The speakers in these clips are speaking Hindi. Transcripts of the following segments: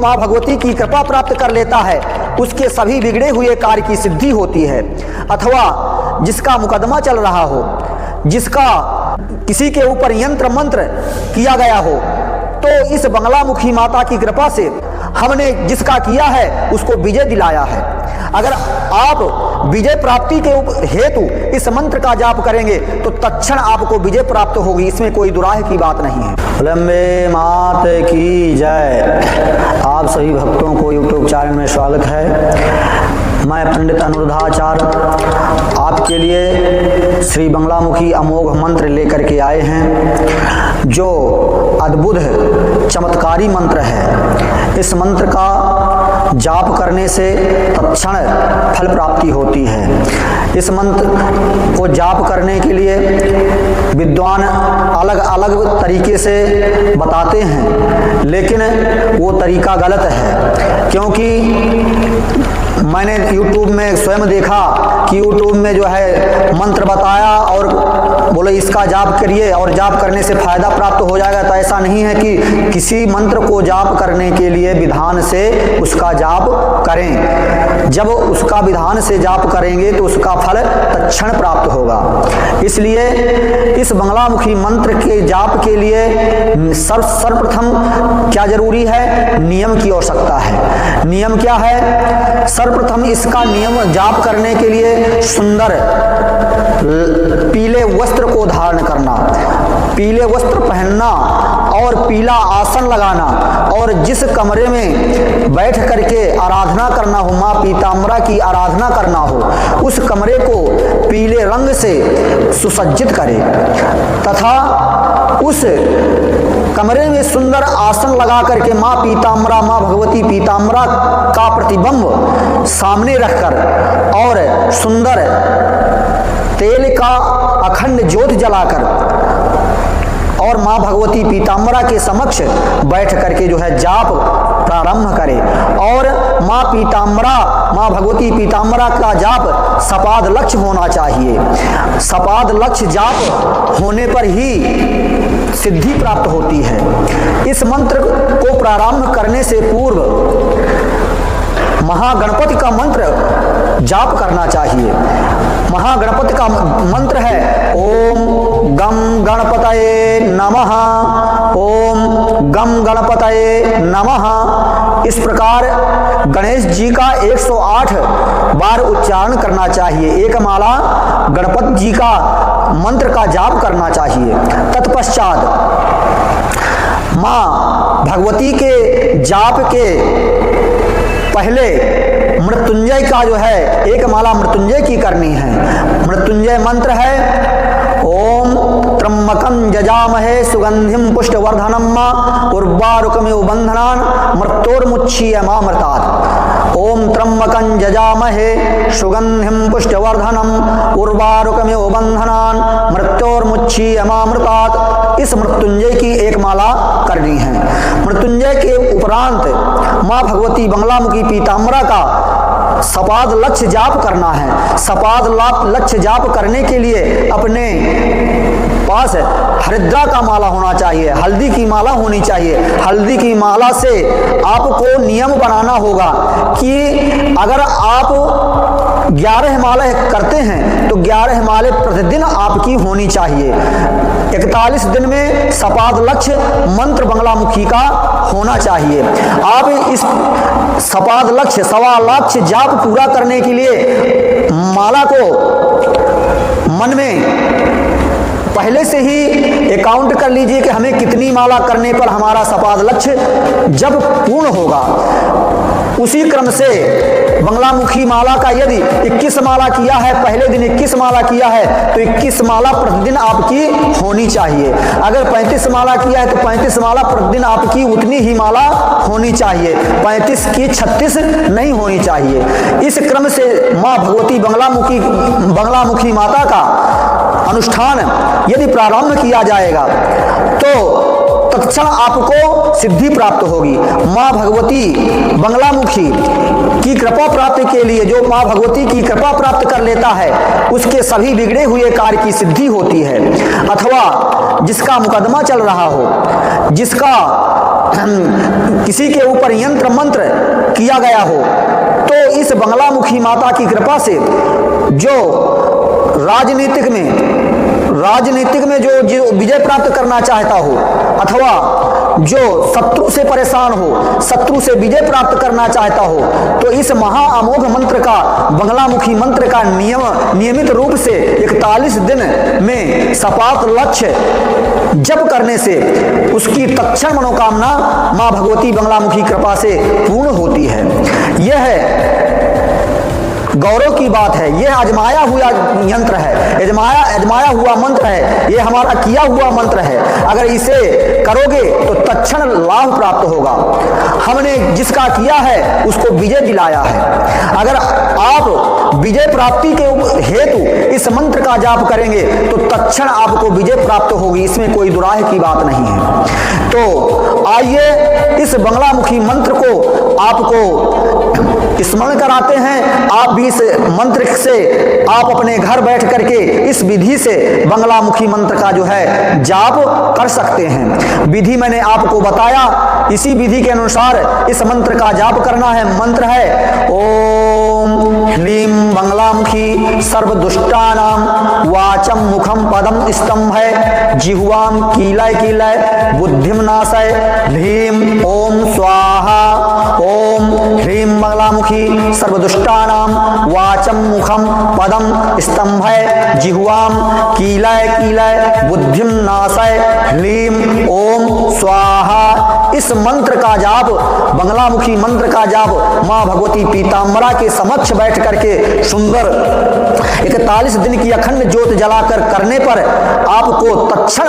माँ भगवती की कृपा प्राप्त कर लेता है उसके सभी बिगड़े हुए कार्य की सिद्धि होती है। अथवा जिसका मुकदमा चल रहा हो, जिसका किसी के ऊपर यंत्र मंत्र किया गया हो, तो इस बंगलामुखी माता की कृपा से हमने जिसका किया है उसको विजय दिलाया है। अगर आप विजय प्राप्ति के हेतु इस मंत्र का जाप करेंगे तो तत्क्षण आपको विजय प्राप्त होगी, इसमें कोई दुराहे की बात नहीं है। लंबे मात की जय। आप सभी भक्तों को यूट्यूब चैनल में स्वागत है। मैं पंडित अनुरुद्धाचार्य आपके लिए श्री बंगलामुखी अमोघ मंत्र लेकर के आए हैं, जो अद्भुत चमत्कारी मंत्र है। इस मंत्र का जाप करने से तत्क्षण फल प्राप्ति होती है। इस मंत्र को जाप करने के लिए विद्वान अलग अलग तरीके से बताते हैं, लेकिन वो तरीका गलत है, क्योंकि मैंने YouTube में स्वयं देखा कि YouTube में जो है मंत्र बताया और बोले इसका जाप करिए और जाप करने से फायदा प्राप्त हो जाएगा। तो ऐसा नहीं है कि किसी मंत्र को जाप करने के लिए विधान से उसका जाप करें। जब उसका विधान से जाप करेंगे तो उसका फल तत्क्षण प्राप्त होगा। इसलिए इस बंगलामुखी मंत्र के जाप के लिए सर्वप्रथम क्या जरूरी है? नियम की आवश्यकता है। नियम क्या है? सर्वप्रथम इसका नियम जाप करने के लिए सुंदर पीले वस्त्र को धारण करना, पीले वस्त्र पहनना और पीला आसन लगाना, और जिस कमरे में बैठ करके आराधना करना हो, माँ पीताम्बरा की आराधना करना हो, उस कमरे को पीले रंग से सुसज्जित करें तथा उस कमरे में सुंदर आसन लगा करके माँ पीताम्बरा, माँ भगवती पीताम्बरा का प्रतिबिंब सामने रखकर और सुंदर तेल का अखंड ज्योत जलाकर और माँ भगवती पीताम्बरा के समक्ष बैठ करके जो है जाप प्रारंभ करें। और माँ पीताम्बरा, माँ भगवती पीताम्बरा का जाप सपाद लक्ष्य होना चाहिए। सपाद लक्ष्य जाप होने पर ही सिद्धि प्राप्त होती है। इस मंत्र को प्रारंभ करने से पूर्व महागणपति का मंत्र जाप करना चाहिए। महागणपति का मंत्र है ओम गम गणपतये नमः, ओम गम गणपतये नमः। इस प्रकार गणेश जी का 108 बार उच्चारण करना चाहिए। एक माला गणपति जी का मंत्र का जाप करना चाहिए। तत्पश्चात माँ भगवती के जाप के पहले मृत्युंजय का जो है एक माला मृत्युंजय की करनी है। मृत्युंजय मंत्र है ओम त्र्यंबकं यजामहे सुगंधिं पुष्टवर्धनम् उर्वारुकमिव बन्धनान् मृत्योर्मुच्यमामृतात्। ओम त्र्यंबकं यजामहे सुगंधिं पुष्टवर्धनम् उर्वारुकमिव बन्धनान् मृत्योर्मुच्यमामृतात्। इस मृत्युंजय की एक माला करनी है। मृत्युंजय के उपरांत माँ भगवती बंगलामुखी पीताम्बरा का सपाद लक्ष्य जाप करना है। सपाद लक्ष्य जाप करने के लिए अपने पास हरिद्रा का माला होना चाहिए, हल्दी की माला होनी चाहिए। हल्दी की माला से आपको नियम बनाना होगा कि अगर आप 11 माला करते हैं तो 11 माले प्रतिदिन आपकी होनी चाहिए। 41 दिन में सपाद लक्ष्य मंत्र बंगलामुखी का होना चाहिए। आप इस सपाद लक्ष्य सवा लक्ष्य जाप पूरा करने के लिए माला को मन में पहले से ही अकाउंट कर लीजिए कि हमें कितनी माला करने पर हमारा सपाद लक्ष्य जब पूर्ण होगा। उसी क्रम से बंगलामुखी माला का यदि 21 माला किया है, पहले दिन 21 माला किया है तो 21 माला प्रतिदिन आपकी होनी चाहिए। अगर 35 माला किया है तो 35 माला प्रतिदिन आपकी उतनी ही माला होनी चाहिए, 35 की 36 नहीं होनी चाहिए। इस क्रम से माँ भगवती बंगलामुखी माता का अनुष्ठान यदि प्रारंभ किया जाएगा तो तत्क्षण आपको सिद्धि प्राप्त होगी। माँ भगवती बंगलामुखी की कृपा प्राप्ति के लिए जो माँ भगवती की कृपा प्राप्त कर लेता है उसके सभी बिगड़े हुए कार्य की सिद्धि होती है। अथवा जिसका मुकदमा चल रहा हो, जिसका किसी के ऊपर यंत्र मंत्र किया गया हो, तो इस बंगलामुखी माता की कृपा से जो राजनीतिक में जो विजय प्राप्त करना चाहता हो, अथवा जो शत्रु से परेशान हो, शत्रु से विजय प्राप्त करना चाहता हो, तो इस महा अमोघ मंत्र का, बंगलामुखी मंत्र का नियमित रूप से 41 दिन में सपाट लक्ष्य जप करने से उसकी तत्क्षण मनोकामना मां भगवती बंगलामुखी कृपा से पूर्ण होती है। यह गौरव की बात है, यह आजमाया हुआ यंत्र है, आजमाया हुआ मंत्र है, यह हमारा किया हुआ मंत्र है। अगर इसे करोगे तो तत्क्षण लाभ प्राप्त होगा। हमने जिसका किया है उसको विजय दिलाया है। अगर आप विजय प्राप्ति के हेतु इस मंत्र का जाप करेंगे तो तत्क्षण आपको विजय प्राप्त होगी, इसमें कोई दुराहे की बात नहीं है। तो आइए इस बंगलामुखी मंत्र को आपको स्मरण कराते हैं। आप भी इस मंत्र से आप अपने घर बैठ करके इस विधि से बंगलामुखी मंत्र का जो है जाप कर सकते हैं। विधि मैंने आपको बताया, इसी विधि के अनुसार इस मंत्र का जाप करना है। मंत्र है ओम ह्लीं बंगलामुखी सर्वदुष्टानां वाचम मुखम पदम स्तंभ है जिह्वाम कीलय कीलय बुद्धिम नाशय ह्लीं ओम स्वाहा। ओम ह्लीं बंगलामुखी सर्वदुष्टानां वाचम मुखम पदम स्तंभ है जिह्वाम कीलय कीलय बुद्धिम नाशय ह्लीं ओम स्वाहा। इस मंत्र का जाप, बंगलामुखी मंत्र का जाप मां भगवती पीताम्बरा के समक्ष बैठ करके सुंदर 41 दिन की अखंड ज्योत जलाकर करने पर आपको तत्क्षण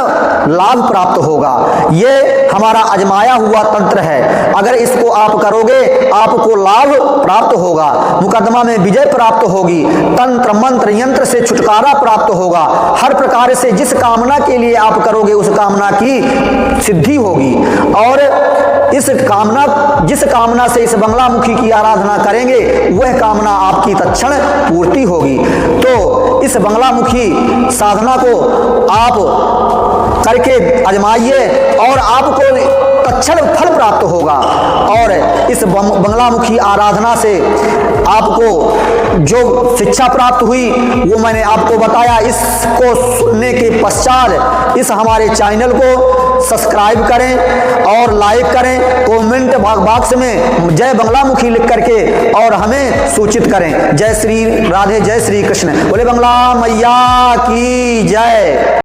लाभ प्राप्त होगा। ये हमारा आजमाया हुआ तंत्र है। अगर इसको आप करोगे आपको लाभ प्राप्त होगा, मुकदमा में विजय प्राप्त होगी, तंत्र मंत्र यंत्र से छुटकारा प्राप्त होगा। हर प्रकार से जिस कामना के लिए आप करोगे उस कामना की सिद्धि होगी। और जिस कामना से इस बंगलामुखी की आराधना करेंगे वह कामना आपकी तत्क्षण पूर्ति होगी। तो इस बंगलामुखी साधना को आप करके आजमाइए और आपको तत्क्षण फल प्राप्त होगा। और इस बंगलामुखी आराधना से आपको जो शिक्षा प्राप्त हुई वो मैंने आपको बताया। इसको सुनने के पश्चात इस हमारे चैनल को सब्सक्राइब करें और लाइक करें, कमेंट बॉक्स में जय बंगलामुखी लिख करके और हमें सूचित करें। जय श्री राधे, जय श्री कृष्ण। बोले बंगला मैया की जय।